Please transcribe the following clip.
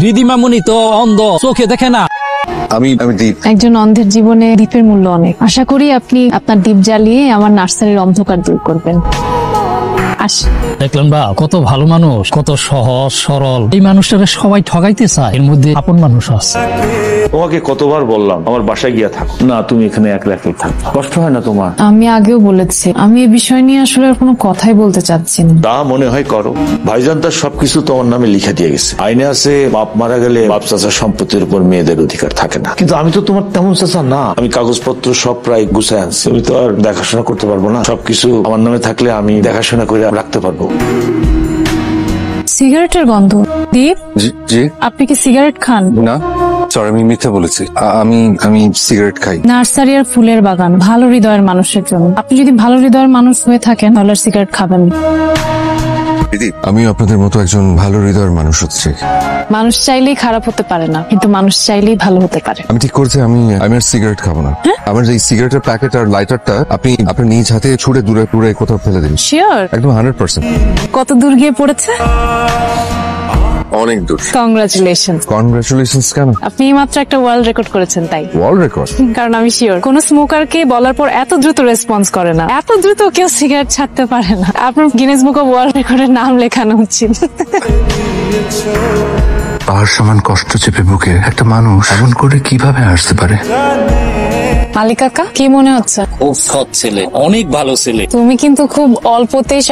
দিদিমামুনি তো অন্ধ, চোখে দেখে না। আমি দীপ। একজন অন্ধের জীবনে দ্বীপের মূল্য অনেক। আশা করি আপনি আপনার দ্বীপ জ্বালিয়ে আমার নার্সারির অন্ধকার দূর করবেন। দেখলেন বা কত ভালো মানুষ, কত সহজ সরল। এই মানুষটাকে সবাই ঠগাইতে চায়, এর মধ্যে আপন মানুষ আছে। তোমাকে কতবার বললাম আমার বাসায় গিয়া থাকো, না তুমি এখানে একলা একলাই থাকো, কষ্ট হয় না তোমার? আমি আগেও বলেছি আমি এই বিষয় নিয়ে আসলে আর কোনো কথাই বলতে চাচ্ছি না। তা মনে হয় করো। ভাইজান তার সবকিছু তোমার নামে লিখে দিয়ে গেছে। আইনে আছে বাপ মারা গেলে বাপ চাচার সম্পত্তির উপর মেয়েদের অধিকার থাকে না, কিন্তু আমি তো তোমার তেমন চাচা না। আমি কাগজপত্র সব প্রায় গুছায় আনছি, আমি তো আর দেখাশোনা করতে পারবো না। সবকিছু আমার নামে থাকলে আমি দেখাশোনা করে রাখতে পারবো। সিগারেটের গন্ধ। দীপ, জি আপনি কি সিগারেট খান? না, সরি আমি মিথ্যা বলেছি। আমি সিগারেট খাই। নার্সারি আর ফুলের বাগান ভালো হৃদয়ের মানুষের জন্য। আপনি যদি ভালো হৃদয়ের মানুষ হয়ে থাকেন তাহলে আর সিগারেট খাবেন না। দিদি, আমিও আপনাদের মতো একজন ভালো হৃদয়ের মানুষ হচ্ছে। মানুষ চাইলেই খারাপ হতে পারে না, কিন্তু মানুষ চাইলেই ভালো হতে পারে। আমি ঠিক করছি আমি আর সিগারেট খাবো না। আমার এই সিগারেটের প্যাকেট আর লাইটারটা আপনি আপনার নিজ হাতে ছুঁড়ে দূরে দূরে কোথাও ফেলে দিন। শিওর? একদম 100%। কত দূর গিয়ে পড়েছে? অনেক দূর। কংগ্রাচুলেশন। কনগ্রাচুলেশনস কেন? আপনি মাত্র একটা ওয়ার্ল্ড রেকর্ড করেছেন তাই। World record? কারণ আমি শিওর কোন স্মোকারকে বলার পর এত দ্রুত রেসপন্স করে না, এত দ্রুত কেউ সিগারেট ছাড়তে পারে না। আপনার গিনেস বুক অফ ওয়ার্ল্ড রেকর্ডের নাম লেখানো উচিত। পাহাড় সমান কষ্ট চেপে বুকে একটা মানুষ এমন করে কিভাবে আসতে পারে? মালিক কাকা, কি মনে হচ্ছে? খুব সৎ ছেলে, অনেক ভালো ছেলে। তুমি কিন্তু খুব অল্পতেই